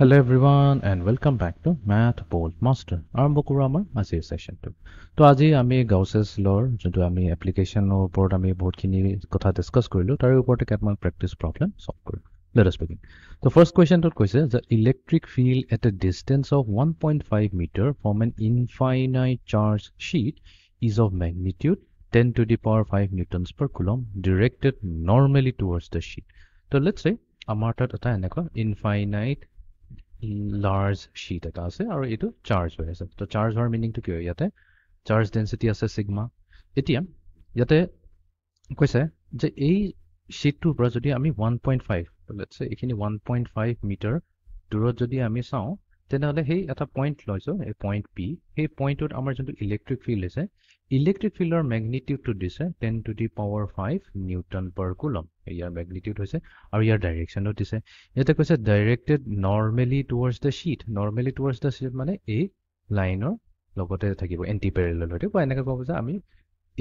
Hello everyone and welcome back to Math Bold Master. আৰম্ভ কৰো আমাৰ আজিৰ সেশনটো। তো আজি আমি গাউছেছ লৰ যোনটো আমি এপ্লিকেশনৰ ওপৰত আমি বহুতখিনি কথা ডিসকাস কৰিলো তাৰ ওপৰতে কেইটামান প্ৰেক্টিস প্ৰবলেম সলভ কৰিম। Let us begin. The first question টোত কৈছে the electric field at a distance of 1.5 meter from an infinite charge sheet is of magnitude 10 to the power 5 newtons per coulomb directed normally towards the sheet. So let's say আমাৰ তাত এটা এনেকুৱা infinite large sheet eta ase aru etu charge hoy ase to charge hor meaning to ki hoy yate charge density ase sigma etia yate koise je ei sheet tu pora jodi ami 1.5 to let's say ekhini 1.5 meter durot jodi ami sao tenale hei eta point loiso ei point p hei point ut amar jontu electric field ase electric field or magnitude to dise 10 to the power 5 newton per coulomb year magnitude হৈছে আৰু ইয়াৰ direction ও দিছে এটা কৈছে directed normally towards the sheet মানে এই লাইনৰ লগতে থাকিব anti parallel হতে বা এনেকৈ ক'ব যে আমি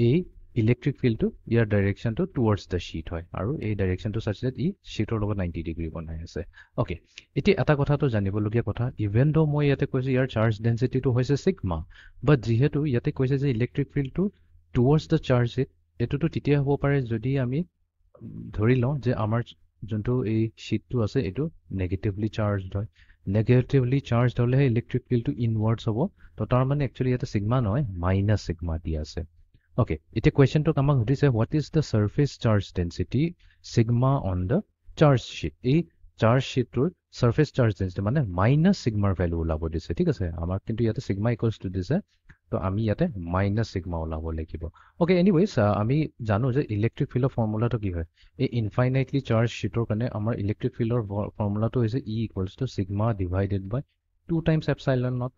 এই ইলেক্ট্ৰিক ফিল্ডটো ইয়াৰ directionটো towards the sheet হয় আৰু এই directionটো such that ই sheetৰ লগত 90 ডিগ্ৰী বনাই আছে ওকে এতিয়া এটা কথাটো জানিবলগীয়া কথা even though মই ইয়াতে কৈছো ইয়াৰ charge density টো হৈছে sigma but যেহেতু ইয়াতে কৈছে যে ইলেক্ট্ৰিক ফিল্ডটো towards the charge এটোটো তেতিয়া হ'ব পাৰে যদি আমি ধৰি লওঁ যে আমাৰ যোনটো এই শীটটো আছে এটো নেগেটিভলি চাৰ্জড হয় নেগেটিভলি চাৰ্জড হলে ইলেক্ট্ৰিক ফিল্ডটো ইনৱাৰ্ডছ হ'ব তো তাৰ মানে একচুয়ালি এটা সিগমা নহয় মাইনাস সিগমা দি আছে ওকে এতিয়া কোৱেশ্চনটো আমাক সুধিছে what is the surface charge density sigma on the charge sheet এই চাৰ্জ শীটটোৰ সাৰফেস চাৰ্জ ডেন্সিটি মানে মাইনাস সিগমাৰ ভ্যালু ওলাব দিছে ঠিক আছে আমাক কিন্তু ইয়াতে সিগমা ইকুৱেলছ টু দিছে তো আমি ইয়াতে মাইনাস সিগমা ওলাব লাগিব ওকে এনিৱেজ আমি জানো যে ইলেক্ট্ৰিক ফিল্ডৰ ফৰ্মুলাটো কি হয় এই ইনফাইনাইটলি চাৰ্জ শীটৰ কাৰণে আমাৰ ইলেক্ট্ৰিক ফিল্ডৰ ফৰ্মুলাটো হৈছে E equals to sigma divided by 2 times epsilon naught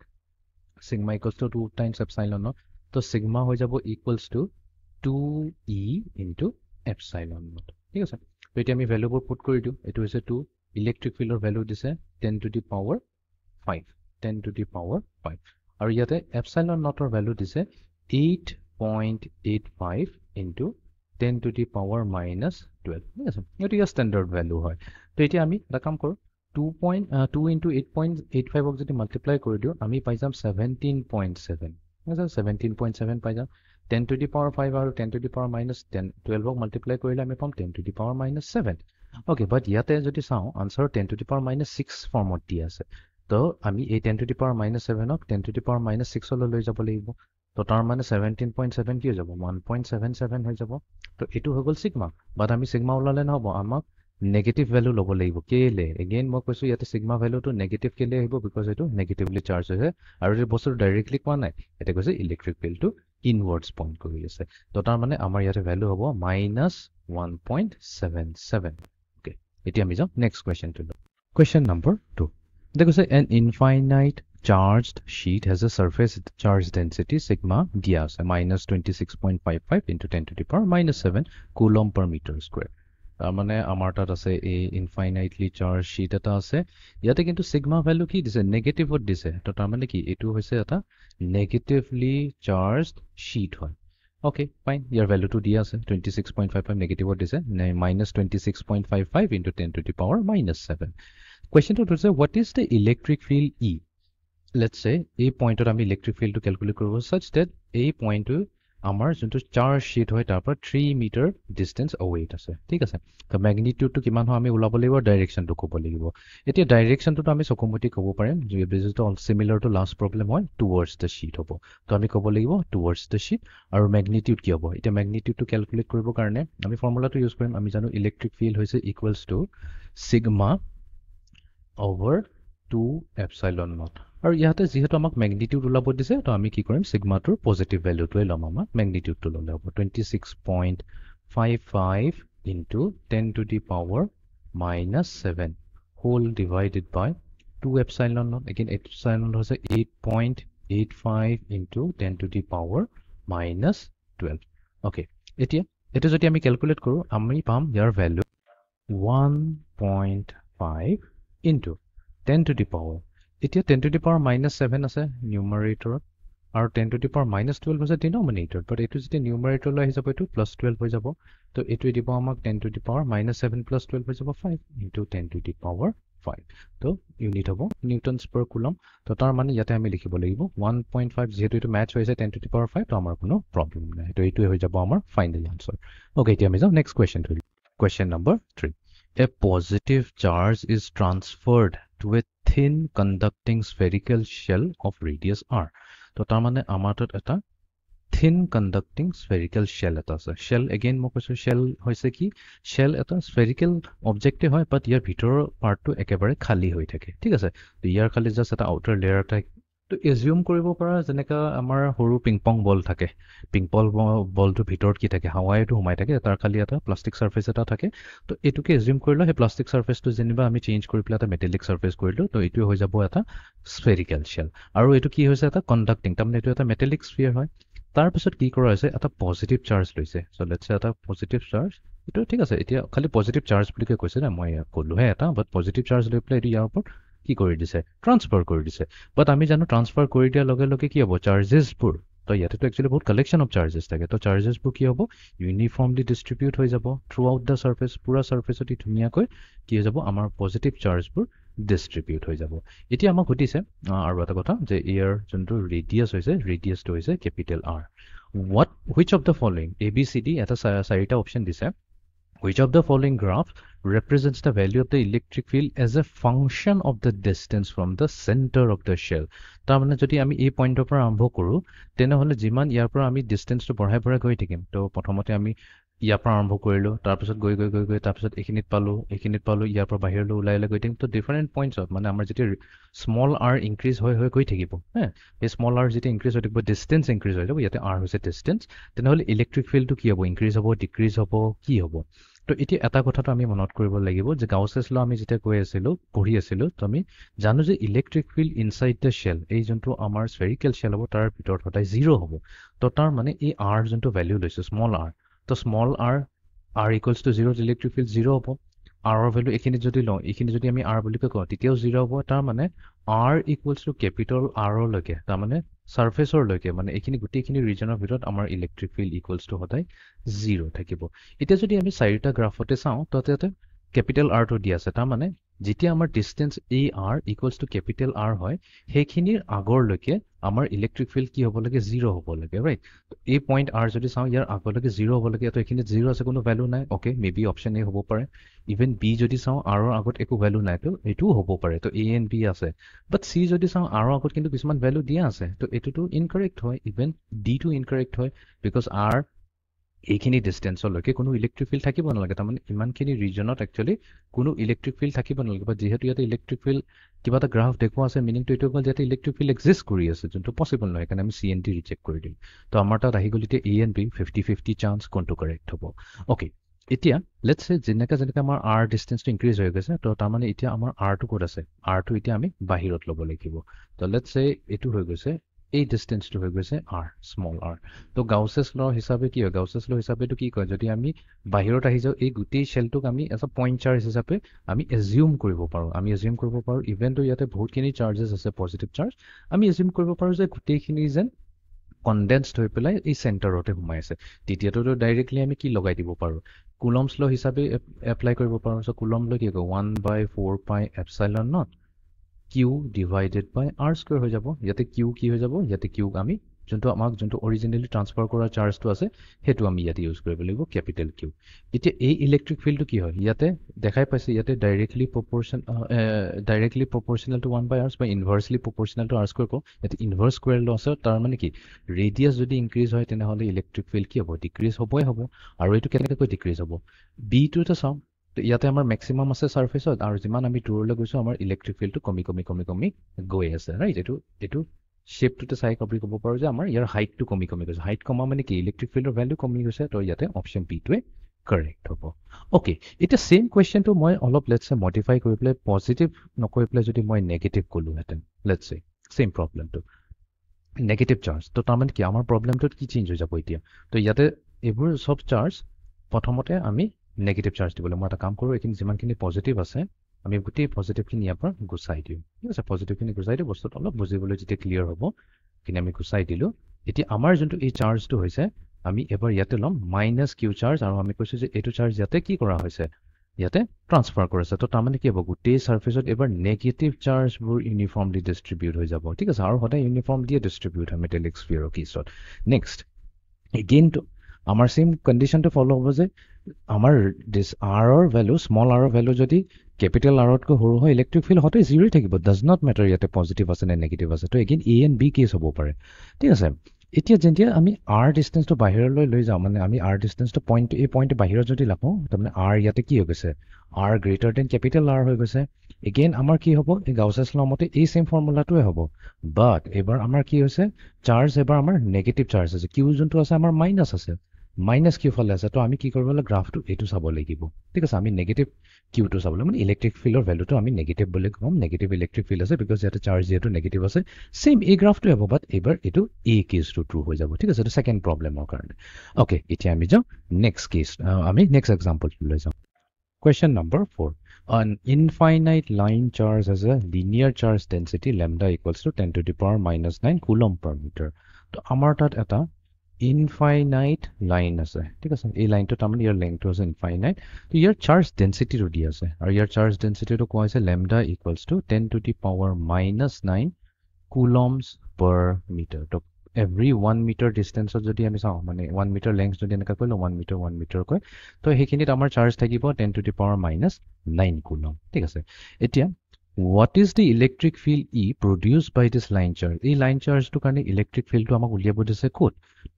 sigma equals to 2 times epsilon naught তো sigma হৈ যাব equals to 2e into epsilon naught ঠিক আছে তো এতিয়া আমি ভ্যালুবোৰ পুট কৰি দিও এটো হৈছে 2 ইলেক্ট্ৰিক ফিল্ডৰ ভ্যালু দিছে 10 to the power 5 আৰু ইয়াতে epsilon naught ৰ ভ্যালু দিছে 8.85 into 10 to the power minus 12 ঠিক আছে এটো ইয়াৰ স্ট্যান্ডাৰ্ড ভ্যালু হয় তো এতিয়া আমি এটা কাম কৰো 2 into 8.85 ক যদি মাল্টিপ্লাই কৰি দিও আমি পাই যাম 17.7 মানে 17.7 পাই যাম 10 to the power 5 আৰু 10 to the power minus 10 12 ক মাল্টিপ্লাই কৰিলে আমি পাম 10 to the power minus 7 okay but ইয়াতে যদি চাও answer 10 to the power minus 6 ফৰ্মত দি আছে তো আমি এই 10 to the power minus 7 ক 10 to the power minus 6 লৈ যাব লাগিব তো তাৰ মানে 17.7 কি হৈ যাব 1.77 হৈ যাব তো এটো হৈ গল সিগমা বাট আমি সিগমা ওলালে নহব আমাক নেগেটিভ ভ্যালু ল'ব লাগিব কেলে এগেইন মই কৈছো ইয়াতে সিগমা ভ্যালুটো নেগেটিভ কেলে আহিব বিকজ এটো নেগেটিভলি চাৰ্জ হৈছে আৰু এই বস্তুটো ডাইৰেক্টলি কোৱা নাই এটা কৈছে ইলেক্ট্ৰিক ফিল্ডটো ইনৱাৰ্ডছ পইণ্ট কৰি আছে তো তাৰ মানে আমাৰ ইয়াতে ভ্যালু হ'ব -1.77 ওকে এতিয়া আমি যাম নেক্সট কোৱেশ্চনটো কোৱেশ্চন নম্বৰ 2 দেখো an infinite charged sheet has a surface charge density sigma দিয়া আছে -26.55 into 10 to the power -7 coulomb per meter square মানে আমাৰ তাত আছে এই ইনফাইনাইটলি চাৰ্জ শীট এটা আছে ইয়াতে কিন্তু সিগমা ভ্যালু কি দিছে নেগেটিভত দিছে তো তাৰ মানে কি এটো হৈছে এটা নেগেটিভলি চাৰ্জড শীট হয় ওকে ফাইন ইয়াৰ ভ্যালুটো দিয়া আছে 26.55 নেগেটিভত দিছে -26.55 into 10 to the power -7 Question 2 is what is the electric field E? Let's say a point or electric field to calculate such that a point to amar into charge sheet hoy tar 3 meter distance away ase thik ase the magnitude to kiman ho ami ulabo libo direction to kobo libo etia direction to ami sokomoti kobo parem je is all similar to last problem hoy towards the sheet hobo to ami kobo libo towards the sheet aru magnitude ki hobo etia magnitude to calculate koribo karone ami formula to use korim ami janu electric field hoise equals to sigma over 2 epsilon naught আৰু ইয়াতে যেহেতু আমাক magnitude ওলাব দিছে তো আমি কি কৰিম সিগমা টোৰ পজিটিভ ভ্যালুটো লম আমাক ম্যাগনিটিউড টো ললে হ'ব 26.55 into 10 to the power -7 whole divided by 2 epsilon naught again epsilon naught হৈছে 8.85 into 10 to the power -12 okay এতিয়া এটো যদি আমি ক্যালকুলেট কৰো আমি পাম ইয়াৰ value 1.5 into 10 to the power এতিয়া 10 to the power -7 আছে numerator আৰু 10 to the power -12 আছে denominator but এটো যদি numerator লৈ যাব এটো +12 হৈ যাব তো এটো দিব আমাক 10 to the power -7 + 12 হৈ যাব 5 into 10 to the power 1.5 তো ইউনিট হ'ব নিউটনছ পাৰ কুলম তো তাৰ মানে ইয়াতে আমি লিখিব লাগিব 1.5 যেহেতু এটো ম্যাচ হৈছে 10 to the power 5 তো আমাৰ কোনো প্ৰবলেম নাই তো এইটোৱে হৈ যাব আমাৰ ফাইনাল আনসাৰ ওকে এতিয়া আমি যাও নেক্সট কোৱেশ্চন ধৰি question number 3 a positive charge is transferred to a thin conducting spherical shell of radius r তো তাৰ মানে আমাৰ তাত এটা thin conducting spherical shell eta ase shell again mo koisu shell hoise ki shell eta spherical object hoy but yar bhitor part to ekebare khali hoi thake thik ase to yar khali just eta outer layer ta to assume koribo para jeneka amar horu ping pong ball thake ping pong ball to bhitor ki thake hawai to humai thake tar khali eta plastic surface eta thake to etuke assume korilo he plastic surface to jeniba ami change kori pela eta metallic surface korilo to etu hoi jabo eta spherical shell aru etu ki hoise eta conducting tamne etu eta metallic sphere hoy তাৰ পিছত কি কৰা হৈছে এটা positive charge লৈছে so let's say এটা positive charge এটো ঠিক আছে এতিয়া খালি পজিটিভ চাৰ্জ বুলি কৈছে না মই কলোহে এটা বাট পজিটিভ চাৰ্জ লৈ প্লে এটো ইয়াৰ ওপৰত কি কৰি দিছে ট্ৰান্সফাৰ কৰি দিছে বাট আমি জানো ট্ৰান্সফাৰ কৰি দিয়াৰ লগে লগে কি হ'ব চাৰ্জেছ পুৰ তো ইয়াতে তো একচুয়ালি বহুত কালেকশন অফ চাৰ্জেছ থাকে তো চাৰ্জেছ পুৰ কি হ'ব ইউনিফৰ্মলি ডিস্ট্ৰিবিউট হৈ যাব থ্ৰু আউট দা সাৰফেস পুৰা সাৰফেসত ধুনিয়াকৈ কি হৈ যাব আমাৰ পজিটিভ চাৰ্জবোৰ ডিস্ট্ৰিবিউট হৈ যাব এতিয়া আমাক ঘটিছে আৰু এটা কথা যে ইয়াৰ যোনটো ৰেডিয়াস হৈছে ৰেডিয়াসটো হৈছে capital R what which of the following ABCD এটা চাৰিটা অপচন দিছে which of the following graph represents the value of the electric field as a function of the distance from the center of the shell তাৰ মানে যদি আমি এই পইণ্টৰ পৰা আৰম্ভ কৰো তেনে হলে যিমান ইয়াৰ পৰা আমি ডিসটেন্সটো বঢ়াই বঢ়াই গৈ থাকিম তো প্ৰথমতে আমি ইয়াৰ পৰা আৰম্ভ কৰিলো তাৰ পিছত গৈ তাৰ পিছত এখিনিত পালো ইয়াৰ পৰা বাহিৰলৈ ওলাইলে গৈ থাকিম তো ডিফাৰেন্ট পইণ্টছত মানে আমাৰ যেতিয়া স্মল r ইনক্ৰিজ হৈ গৈ থাকিব হ্যাঁ এই স্মল r যেতিয়া ইনক্ৰিজ হৈ থাকিব ডিসটেন্স ইনক্ৰিজ হৈ যাব ইয়াতে r হৈছে ডিসটেন্স তেনে হলে ইলেক্ট্ৰিক ফিল্ডটো কি হ'ব ইনক্ৰিজ হ'ব ডিক্ৰিজ হ'ব কি হ'ব তো এতিয়া এটা কথাটো আমি মনত কৰিব লাগিব যে গাউছেছ ল আমি যেতিয়া কৈ আছিলো পঢ়ি আছিলো তো আমি জানো যে electric field inside the shell এই যোনটো আমাৰ স্ফেৰিকেল শেল হ'ব তাৰ ভিতৰত সদায় 0 হ'ব তো তাৰ মানে এই r যোনটো ভ্যালু লৈছো স্মল r তো small r equals to 0 electric field 0 হ'ব r ৰ ভ্যালু এখিনি যদি লওঁ এখিনি যদি আমি r বুলি কওঁ তেতিয়াও 0 হ'ব তাৰ মানে r equals to capital R লৈকে তাৰ মানে সাৰফেসৰ লৈকে মানে এখিনি গুটিখিনি ৰিজনৰ ভিতৰত আমাৰ ইলেক্ট্ৰিক ফিল্ড equals to সদায় 0 থাকিব এতিয়া যদি আমি চাৰিটা গ্ৰাফতে চাওঁ তাতে capital R টো দি আছে তাৰ মানে যেতিয়া আমাৰ distance AR equals to capital R হয় হেখিনিৰ আগৰ লৈকে আমাৰ ইলেক্ট্ৰিক ফিল্ড কি হ'ব লাগে 0 হ'ব লাগে ৰাইট এই পইণ্ট R যদি চাওঁ ইয়াৰ আগলৈকে 0 হ'ব লাগে তো এখিনি 0 আছে কোনো ভ্যালু নাই ওকে মেবি অপচন A হ'ব পাৰে ইভেন B যদি চাওঁ R ৰ আগত একো ভ্যালু নাই তো এটো হ'ব পাৰে তো A and B আছে বাট C যদি চাওঁ R ৰ আগত কিন্তু কিছুমান ভ্যালু দিয়া আছে তো এটোটো ইনকাৰেক্ট হয় ইভেন D টো ইনকাৰেক্ট হয় বিকজ R এইখিনি ডিসটেন্সৰ লৈকে কোনো ইলেক্ট্ৰিক ফিল্ড থাকিব নালাগে তাৰ মানে ইমানখিনি ৰিজনত একচুয়ালি কোনো ইলেক্ট্ৰিক ফিল্ড থাকিব নালাগে বা যেহেতু ইয়াতে ইলেক্ট্ৰিক ফিল্ড কিবা এটা গ্ৰাফ দেখুৱা আছে মিনিংটো এইটো হ'ল যে ইলেক্ট্ৰিক ফিল্ড এক্সিষ্ট কৰি আছে যোনটো পসিবল নহয় কাৰণ আমি CNT ৰিজেক্ট কৰি দিম তো আমাৰ তাত আহি গ'ল এতিয়া A and B 50-50 চান্স কোনটো কাৰেক্ট হ'ব ওকে এতিয়া লেটস সে যেনেকা আমাৰ r ডিসটেন্সটো ইনক্ৰিজ হৈ গৈছে তো তাৰ মানে এতিয়া আমাৰ r টো ক'ত আছে r টো এতিয়া আমি বাহিৰত ল'ব লাগিব তো লেটস সে এটো হৈ গৈছে এই ডিসটেন্সটো হৈ গৈছে r স্মল r তো গাউছেছ ল হিচাপে কি হয় গাউছেছ ল হিচাপে তো কি কয় যদি আমি বাহিৰত আহি যাও এই গুটি শেলটোক আমি এটা পইণ্ট চাৰ্জ হিচাপে আমি এজিউম কৰিব পাৰো ইভেন তো ইয়াতে বহুতখিনি চাৰ্জেছ আছে পজিটিভ চাৰ্জ আমি এজিউম কৰিব পাৰো যে গুটিখিনি যেন কনডেন্সড হৈ পেলাই এই সেন্টাৰতে সোমাই আছে তেতিয়াটো ডাইৰেক্টলি আমি কি লগাই দিব পাৰো কুলম্বছ ল হিচাপে এপ্লাই কৰিব পাৰো সো কুলম্ব ল কি কয় 1/4 pi epsilon naught q divided by r square হৈ যাব ইয়াতে q কি হৈ যাব ইয়াতে q আমি যোনটো অৰিজিনালি ট্ৰান্সফাৰ কৰা চাৰ্জটো আছে হেতু আমি ইয়াতে ইউজ কৰিব লাগিব ক্যাপিটেল Q এতিয়া এই ইলেক্ট্ৰিক ফিল্ডটো কি হয় ইয়াতে দেখাই পাইছে ইয়াতে ডাইৰেক্টলি প্ৰপোৰ্শনাল টু 1/r বা ইনভাৰ্সলি প্ৰপোৰ্শনাল টু r স্কয়াৰ কো ইয়াতে ইনভাৰ্স স্কয়াৰ ল আছে তাৰ মানে কি ৰেডিয়াস যদি ইনক্ৰিজ হয় তেনে হলে ইলেক্ট্ৰিক ফিল্ড কি হ'ব ডিক্ৰিজ হ'বই হ'ব আৰু এটো কেনেকৈ ডিক্ৰিজ হ'ব b টো চাও তো ইয়াতে আমাৰ ম্যাক্সিমাম আছে সাৰফেসত আৰু যিমান আমি দূৰলৈ গৈছো আমাৰ ইলেক্ট্ৰিক ফিল্ডটো কমি গৈ আছে ৰাইট এটো শেপটোতে চাই কপি কৰিব পাৰো যে আমাৰ ইয়াৰ হাইটটো কমি গৈছে হাইট কমা মানে কি ইলেক্ট্ৰিক ফিল্ডৰ ভ্যালু কমি গৈছে তো ইয়াতে অপচন বি টোৱে কাৰেক্ট হ'ব ওকে এটা সেম কোৱেশ্চনটো মই অলপ লেটস সে মডিফাই কৰি পেলাই পজিটিভ নকৈ পেলাই যদি মই নেগেটিভ কলো হেতেন let's say same প্ৰবলেমটো negative charge তো তাৰ মানে কি আমাৰ প্ৰবলেমটো কি চেঞ্জ হৈ যাব এতিয়া তো ইয়াতে এবোৰ সব চাৰ্জ প্ৰথমতে আমি নেগেটিভ চাৰ্জ দিবলৈ মই এটা কাম কৰো এখিনি যিমানখিনি পজিটিভ আছে আমি গুটি পজিটিভ খিনি ইয়াৰ পৰা গুছাই দিও ঠিক আছে পজিটিভ খিনি গুছাই দিও বস্তুটো অলপ বুজিবলৈ যেতিয়া ক্লিয়াৰ হ'ব কিনে আমি গুছাই দিলো এতিয়া আমাৰ যোনটো এই চাৰ্জটো হৈছে আমি এবাৰ ইয়াতে লম -q চাৰ্জ আৰু আমি কৈছো যে এটো চাৰ্জ ইয়াতে কি কৰা হৈছে ইয়াতে ট্ৰান্সফাৰ কৰিছে তো তাৰমানে কি হ'ব গোটেই সাৰফেসত এবাৰ নেগেটিভ চাৰ্জবোৰ ইউনিফৰ্মলি ডিস্ট্ৰিবিউট হৈ যাব ঠিক আছে আৰু সদায় ইউনিফৰ্ম দিয়ে ডিস্ট্ৰিবিউট হয় মেটালিক স্ফিয়াৰৰ কেছত নেক্সট এগেইন আমাৰ সেম কণ্ডিশ্যনটো ফলো হ'ব যে আমাৰ দিছ আৰৰ ভেলু স্মল আৰৰ ভেলু যদি কেপিটেল আৰতকৈ সৰু হয় ইলেক্ট্ৰিক ফিল্ড সদায় জিৰ' থাকিব ডাজ নট মেটাৰ ইয়াতে পজিটিভ আছে নে নেগেটিভ আছে তো again A and B case হ'ব পাৰে ঠিক আছে এতিয়া যেতিয়া আমি আৰ ডিষ্টেঞ্চটো বাহিৰলৈ লৈ যাওঁ মানে আমি আৰ ডিষ্টেঞ্চটো পইণ্ট এই পইণ্ট বাহিৰত যদি লাখোঁ তাৰমানে আৰ ইয়াতে কি হৈ গৈছে R greater than capital R হৈ গৈছে এগেইন আমাৰ কি হ'ব এই গাউছেছ ল মতে এই সেম ফৰ্মুলাটোৱে হ'ব বাট এবাৰ আমাৰ কি হৈছে চাৰ্জ এবাৰ আমাৰ নেগেটিভ চাৰ্জ আছে কিউ যোনটো আছে আমাৰ মাইনাছ আছে মাইনাছ কিউ ফালে আছে তো আমি কি কৰিব লাগিব গ্ৰাফটো এইটো চাব লাগিব ঠিক আছে আমি নেগেটিভ কিউটো চাবলৈ মানে ইলেক্ট্ৰিক ফিল্ডৰ ভেলুটো আমি নেগেটিভ বুলি ক'ম নেগেটিভ ইলেক্ট্ৰিক ফিল্ড আছে বিকজ ইয়াতে চাৰ্জ যিহেতু নেগেটিভ আছে সেম এই গ্ৰাফটোৱে হ'ব বাট এইবাৰ এইটো এই কেছটো ট্ৰু হৈ যাব ঠিক আছে এইটো ছেকেণ্ড প্ৰব্লেমৰ কাৰণে অ'কে এতিয়া আমি যাওঁ নেক্সট কেছ আমি নেক্সট এক্সাম্পলটো লৈ যাওঁ Question number 4. An infinite line charge has a linear charge density lambda equals to 10 to the power minus 9 coulomb per meter. So, amar tat eta infinite line ase. ঠিক আছে এই লাইনটো তাৰমানে ইয়াৰ লেংথটো আছে infinite. তো ইয়াৰ charge density টো দি আছে আৰু ইয়াৰ charge density টো কোৱা হৈছে lambda equals to 10 to the power minus 9 coulombs per meter. তো every 1 meter distance যদি আমি চাওঁ মানে 1 meter length যদি এনেকা কৰিলো 1 meter কৈ তো সেইখিনিত আমাৰ চাৰ্জ থাকিব 10 to the power minus 9 coulomb ঠিক আছে এতিয়া what is the electric field E produced by this line charge এই লাইন চাৰ্জটো কাৰণে ইলেক্ট্ৰিক ফিল্ডটো আমাক উলিয়াব দিছে ক'ত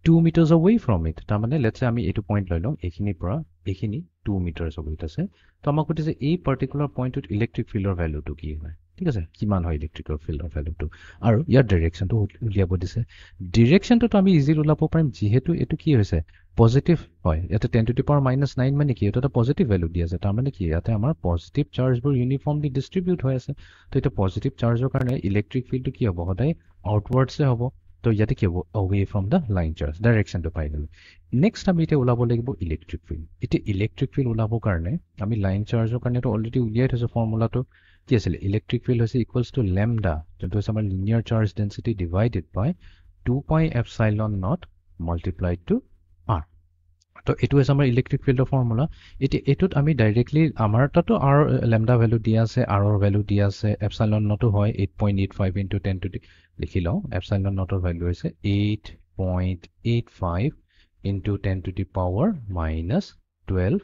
2 meters away from it তাৰমানে লেটছ আমি এইটো পইণ্ট লৈ লওঁ এইখিনিৰ পৰা এইখিনি 2 meters away আছে তো আমাক কৈছে এই পাৰ্টিকুলাৰ পইণ্টত ইলেক্ট্ৰিক ফিল্ডৰ ভ্যালুটো কি হয় ঠিক আছে কিমান হয় ইলেক্ট্ৰিকৰ ফিল্ডৰ ভ্যালুটো আৰু ইয়াৰ ডাইৰেকশনটো উলিয়াব দিছে ডাইৰেকশনটো আমি ইজিলি উলাব পাৰিম যেহেতু এটো কি হৈছে পজিটিভ হয় ইয়াতে 10 to the power minus 9 মানে কি এটা পজিটিভ ভ্যালু দি আছে তাৰ মানে কি ইয়াতে আমাৰ পজিটিভ চাৰ্জবোৰ ইউনিফৰ্মলি ডিস্ট্ৰিবিউট হৈ আছে তো এটা পজিটিভ চাৰ্জৰ কাৰণে ইলেক্ট্ৰিক ফিল্ডটো কি হ'ব সদায় আউটৱাৰ্ডছে হ'ব তো ইয়াতে কি হ'ব away from the line charge ডাইৰেকশনটো পাই গলো নেক্সট আমি এটা উলাব লাগিব ইলেক্ট্ৰিক ফিল্ড এটা ইলেক্ট্ৰিক ফিল্ড উলাবৰ কাৰণে আমি লাইন চাৰ্জৰ কাৰণে তো অলৰেডি উলিয়াই থৈছো ফৰ্মুলাটো কি আছিল ইলেক্ট্ৰিক ফিল্ড হৈছে ইকুৱেলছ টু ল্যাম্ডা যোনটো হৈছে আমাৰ linear charge density divided by 2 pi epsilon naught multiplied to r তো এটো হৈছে আমাৰ ইলেক্ট্ৰিক ফিল্ডৰ ফৰ্মুলা এটোত আমি ডাইৰেক্টলি আমাৰ তাতো r ল্যাম্ডা ভ্যালু দিয়া আছে r ৰ ভ্যালু দিয়া আছে এপসাইলন নট হয় 8.85 into 10 to the লিখি লওঁ এপসাইলন নটৰ ভ্যালু হৈছে 8.85 into 10 to the power minus 12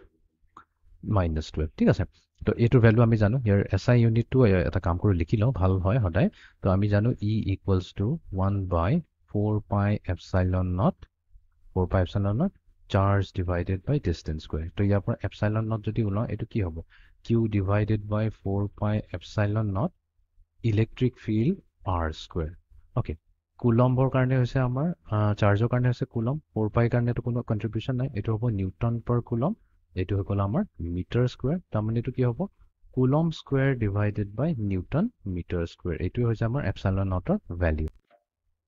ঠিক আছে তো এটো ভ্যালু আমি জানো ইয়াৰ এসআই ইউনিটটো এটা কাম কৰি লিখি লওঁ ভাল হয় সদায় তো আমি জানো e equals to 1 by 4 pi epsilon naught charge divided by distance square তো ইয়াৰ পৰা epsilon naught যদি উলাও এটো কি হ'ব q divided by 4 pi epsilon naught electric field r square okay কুলম্বৰ কাৰণে হৈছে আমাৰ চাৰ্জৰ কাৰণে হৈছে কুলম 4 pi কাৰণেটো কোনো কন্ট্ৰিবিউশন নাই এটো হ'ব নিউটন per কুলম এটো হ'ল আমাৰ মিটাৰ স্কয়াৰ তাৰমানে এটো কি হ'ব coulomb square divided by newton metre square এটো হৈছে আমাৰ এপসাইলন নটৰ value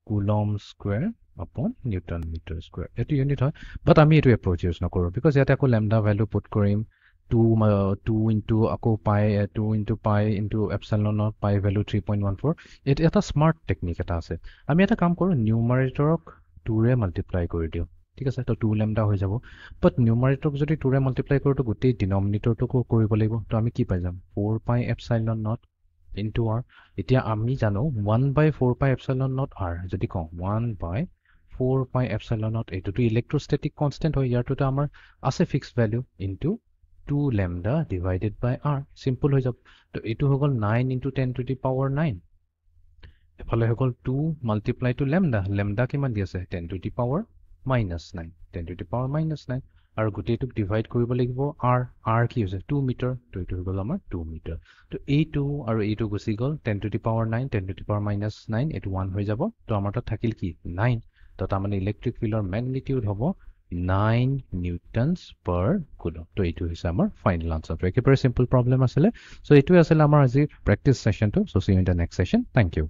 coulomb square upon newton meter square এটো ইউনিট হয় বাট আমি এটো এপ্ৰোচ ইউজ নকৰো বিকজ ইয়াতে আকৌ ল্যাম্ডা ভ্যালু পুট কৰিম 2 into আকৌ pi 2 into pi into epsilon naught pi value 3.14 এটা স্মার্ট টেকনিক এটা আছে আমি এটা কাম কৰো নিউমাৰেটৰক 2 ৰে মাল্টিপ্লাই কৰি দিও ঠিক আছে তো 2 ল্যাম্ডা হৈ যাব বাট নিউমাৰেটৰক যদি 2 ৰে মাল্টিপ্লাই কৰো তো গোটেই ডিনমিনেটৰটো কৰিব লাগিব তো আমি কি পাই যাম 4 pi epsilon naught into r এতিয়া আমি জানো 1 by 4 pi epsilon naught r যদি কওঁ 1 by 4 pi epsilon naught এটোটো ইলেক্ট্ৰোস্ট্যাটিক constant হয় ইয়াৰটো আমাৰ আছে fixed value into 2 lambda divided by r simple হৈ যাব তো এটো হৈ গল 9 into 10 to the power 9 এফালে হৈ গল 2 multiply to lambda কিমান দি আছে 10 to the power minus 9 10 to the power minus 9 আৰু গুটেইটোক ডিভাইড কৰিব লাগিব r কি হৈছে 2 মিটাৰ তো এটো হৈ গল আমাৰ 2 মিটাৰ তো এই2 আৰু এইটো গুচি গল 10 to the power 9 10 to the power minus 9 এটো 1 হৈ যাব তো আমাৰ তাত থাকিল কি 9 তো তাৰমানে ইলেক্ট্ৰিক ফিল্ডৰ ম্যাগনিটিউড হ'ব 9 newtons per coulomb তো এইটো হৈছে আমাৰ ফাইনাল আনসাৰ তো একেবাৰে সিম্পল প্ৰবলেম আছিল সো এইটো আছিল আমাৰ আজি প্ৰেক্টিস সেশনটো so see in the next session thank U